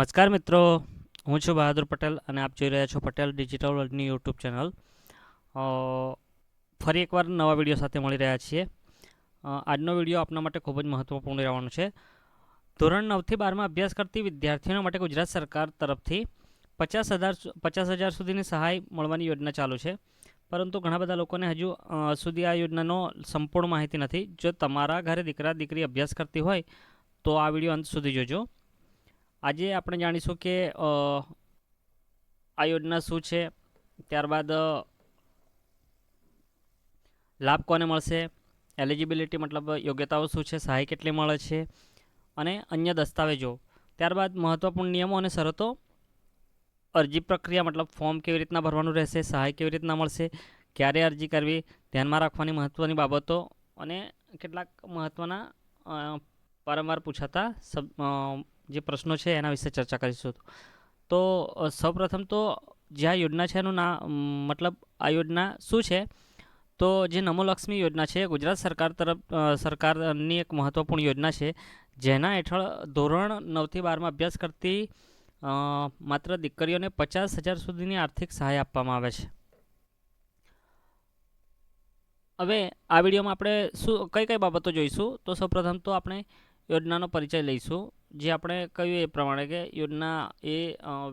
નમસ્કાર મિત્રો, હું છું બહાદુર પટેલ અને આપ જોઈ રહ્યા છો પટેલ ડિજિટલ વર્લ્ડની યુટ્યુબ ચેનલ. અ, ફરી એકવાર નવા વિડીયો સાથે મળી રહ્યા છીએ. આજનો વિડીયો આપના માટે ખૂબ જ મહત્વપૂર્ણ રહેવાનો છે. ધોરણ 9 થી 12માં અભ્યાસ કરતી વિદ્યાર્થીઓ માટે ગુજરાત સરકાર તરફથી 50,000 સુધીની સહાય મળવાની યોજના ચાલુ છે. પરંતુ ઘણા બધા લોકોને હજુ સુધી આ યોજનાનો સંપૂર્ણ માહિતી નથી. જો તમારા ઘરે દીકરા દીકરી અભ્યાસ કરતી હોય તો આ વિડીયો અંત સુધી જોજો. આજે આપણે જાણીશું કે આ યોજના શું છે, ત્યારબાદ લાભ કોને મળશે, એલિજિબિલિટી મતલબ યોગ્યતાઓ શું છે, સહાય કેટલી મળે છે અને અન્ય દસ્તાવેજો. ત્યારબાદ મહત્ત્વપૂર્ણ નિયમો અને શરતો, અરજી પ્રક્રિયા મતલબ ફોર્મ કેવી રીતના ભરવાનું રહેશે, સહાય કેવી રીતના મળશે, ક્યારે અરજી કરવી, ધ્યાનમાં રાખવાની મહત્ત્વની બાબતો અને કેટલાક મહત્ત્વના વારંવાર પૂછાતા જે પ્રશ્નો છે એના વિશે ચર્ચા કરીશું. તો સૌપ્રથમ તો જે આ યોજના છે એનું મતલબ આ યોજના શું છે, તો જે નમો લક્ષ્મી યોજના છે ગુજરાત સરકાર સરકારની એક મહત્ત્વપૂર્ણ યોજના છે, જેના હેઠળ ધોરણ 9 થી 12માં અભ્યાસ કરતી માત્ર દીકરીઓને 50,000 સુધીની આર્થિક સહાય આપવામાં આવે છે. હવે આ વિડીયોમાં આપણે કઈ કઈ બાબતો જોઈશું, તો સૌપ્રથમ તો આપણે યોજનાનો પરિચય લઈશું. જે આપણે કહ્યું એ પ્રમાણે કે યોજના એ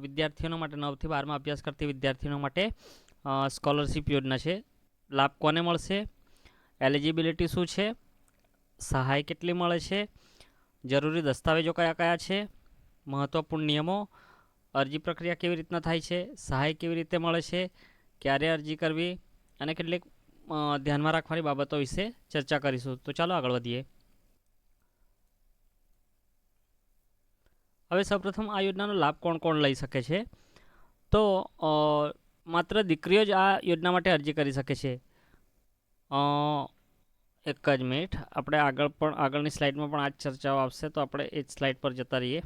વિદ્યાર્થીઓ માટે 9 થી 12માં અભ્યાસ કરતી વિદ્યાર્થીઓ માટે સ્કોલરશિપ યોજના છે. લાભ કોને મળશે, એલિજિબિલિટી શું છે, સહાય કેટલી મળે છે, જરૂરી દસ્તાવેજો કયા કયા છે, મહત્ત્વપૂર્ણ નિયમો, અરજી પ્રક્રિયા કેવી રીતના થાય છે, સહાય કેવી રીતે મળે છે, ક્યારે અરજી કરવી અને કેટલીક ધ્યાનમાં રાખવાની બાબતો વિશે ચર્ચા કરીશું. તો ચાલો આગળ વધીએ. હવે સૌપ્રથમ આ યોજનાનો લાભ કોણ કોણ લઈ શકે છે, તો માત્ર દીકરીઓ જ આ યોજના માટે અરજી કરી શકે છે. એક જ મિનિટ, આપણે આગળની સ્લાઇડમાં પણ આ જ ચર્ચાઓ આવશે, તો આપણે એ જ સ્લાઇડ પર જતા રહીએ.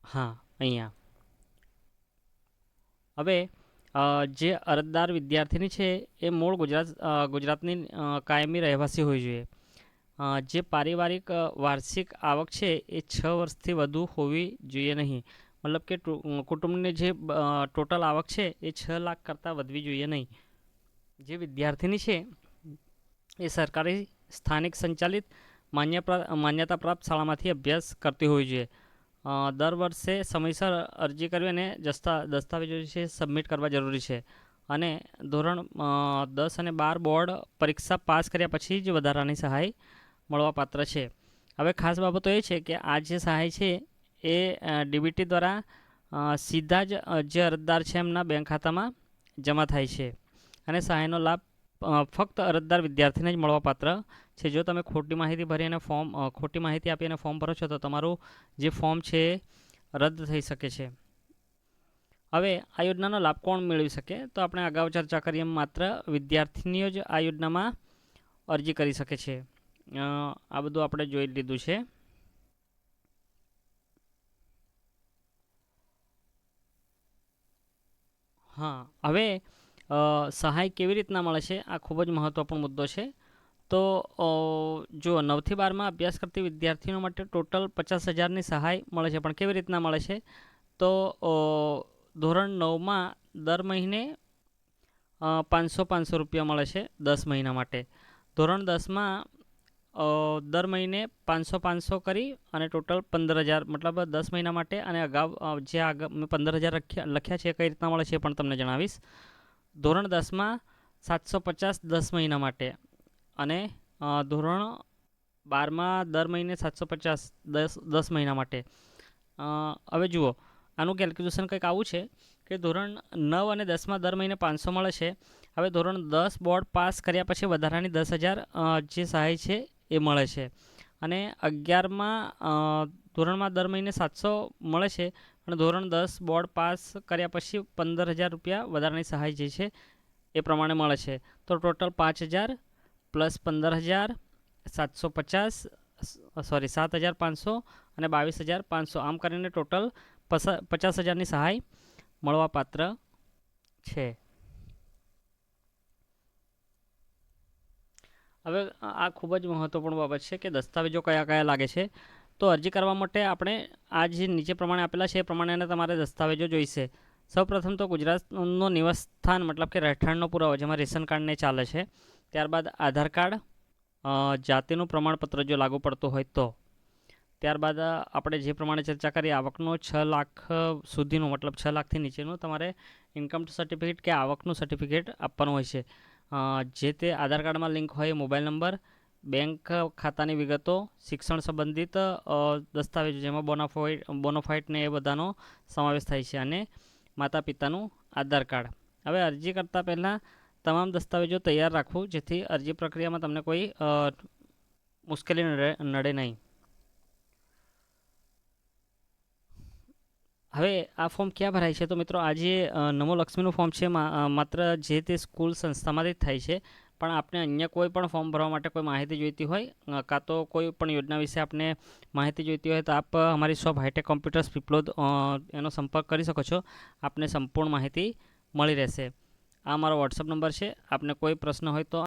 હા, અહીંયા હવે જે અરજદાર વિદ્યાર્થીની છે એ મૂળ ગુજરાતની કાયમી રહેવાસી હોવી જોઈએ. જે પારિવારિક વાર્ષિક આવક છે એ 6 વર્ષથી વધુ હોવી જોઈએ નહીં. મતલબ કે કુટુંબની જે ટોટલ આવક છે એ 6 લાખ કરતાં વધવી જોઈએ નહીં. જે વિદ્યાર્થીની છે એ સરકારી સ્થાનિક સંચાલિત માન્યતા પ્રાપ્ત શાળામાંથી અભ્યાસ કરતી હોવી જોઈએ. દર વર્ષે સમયસર અરજી કરવી અને દસ્તાવેજો છે સબમિટ કરવા જરૂરી છે. અને ધોરણ 10 અને 12 બોર્ડ પરીક્ષા પાસ કર્યા પછી જ વધારાની સહાય મળવાપાત્ર છે. હવે ખાસ બાબતો એ છે કે આ જે સહાય છે એ ડીબીટી દ્વારા સીધા જ જે અરજદાર છે એમના બેંક ખાતામાં જમા થાય છે. અને સહાયનો લાભ ફક્ત અરજદાર વિદ્યાર્થીને જ મળવાપાત્ર છે. જો તમે ખોટી માહિતી ભરી અને ખોટી માહિતી આપી અને ફોર્મ ભરો છો તો તમારું જે ફોર્મ છે એ રદ થઈ શકે છે. હવે આ યોજનાનો લાભ કોણ મેળવી શકે, તો આપણે અગાઉ ચર્ચા કરી એમ માત્ર વિદ્યાર્થીનીઓ જ આ યોજનામાં અરજી કરી શકે છે. આ બધું આપણે જોઈ લીધું છે. હા, હવે સહાય કેવી રીતના મળે છે, આ ખૂબ જ મહત્ત્વપૂર્ણ મુદ્દો છે. તો જો 9 થી 12માં અભ્યાસ કરતી વિદ્યાર્થીઓ માટે ટોટલ 50,000ની સહાય મળે છે. પણ કેવી રીતના મળે છે, તો ધોરણ 9માં દર મહિને 500 રૂપિયા મળે છે 10 મહિના માટે. ધોરણ 10માં દર મહિને 500 કરી અને ટોટલ 15,000 મતલબ 10 મહિના માટે. અને અગાઉ જે મેં 15,000 લખ્યા છે કઈ રીતના મળે છે એ પણ તમને જણાવીશ. ધોરણ 10માં 750 10 મહિના માટે અને ધોરણ 12માં દર મહિને 750 10 મહિના માટે. હવે જુઓ, આનું કેલ્ક્યુલેશન કંઈક આવું છે કે ધોરણ 9 અને 10માં દર મહિને 500 મળે છે. હવે ધોરણ 10 બોર્ડ પાસ કર્યા પછી વધારાની 10,000 જે સહાય છે એ મળે છે. અને 11માં ધોરણમાં દર મહિને 700 મળે છે. અને ધોરણ 10 બોર્ડ પાસ કર્યા પછી 15,000 રૂપિયા વધારાની સહાય જે છે એ પ્રમાણે મળે છે. તો ટોટલ 5,000 પ્લસ 15,000 750 7,500 અને 22,500 આમ કરીને ટોટલ 50,000ની સહાય મળવાપાત્ર છે. હવે આ ખૂબ જ મહત્વપૂર્ણ બાબત છે કે દસ્તાવેજો કયા કયા લાગે છે. તો અરજી કરવા માટે આપણે આ જે નીચે પ્રમાણે આપેલા છે એ પ્રમાણેના તમારે દસ્તાવેજો જોઈશે. સૌપ્રથમ તો ગુજરાતનો નિવાસ સ્થાન મતલબ કે રહેઠાણનો પુરાવો, જેમાં રેશન કાર્ડને ચાલે છે. ત્યારબાદ આધાર કાર્ડ, જાતિનું પ્રમાણપત્ર જો લાગુ પડતું હોય તો. ત્યારબાદ આપણે જે પ્રમાણે ચર્ચા કરી, આવકનો 6 લાખ સુધીનું મતલબ 6 લાખથી નીચેનું તમારે ઇન્કમ સર્ટિફિકેટ કે આવકનું સર્ટિફિકેટ આપવાનું હોય છે. જે તે આધાર કાર્ડમાં લિંક હોય મોબાઈલ નંબર, બેંક ખાતાની વિગતો, શિક્ષણ સંબંધિત દસ્તાવેજો જેમાં બોનોફાઇડ ને એ બધાનો સમાવેશ થાય છે, અને માતા પિતાનું આધાર કાર્ડ. હવે અરજી કરતાં પહેલાં તમામ દસ્તાવેજો તૈયાર રાખવું, જેથી અરજી પ્રક્રિયામાં તમને કોઈ મુશ્કેલી નડે નહીં. હવે આ ફોર્મ ક્યાં ભરાય છે? તો મિત્રો, આ જે નમો લક્ષ્મીનું ફોર્મ છે માત્ર જે તે સ્કૂલ સંસ્થામાંથી જ થાય છે. પણ આપણે અન્ય કોઈ પણ ફોર્મ ભરવા માટે કોઈ માહિતી જોઈતી હોય, કાં તો કોઈ પણ યોજના વિશે આપને માહિતી જોઈતી હોય, તો આપ અમારી શોપ હાઈટેક કોમ્પ્યુટર્સ પીપલોદ એનો સંપર્ક કરી શકો છો. આપને સંપૂર્ણ માહિતી મળી રહેશે. આ મારો વોટ્સઅપ નંબર છે. આપને કોઈ પ્રશ્ન હોય તો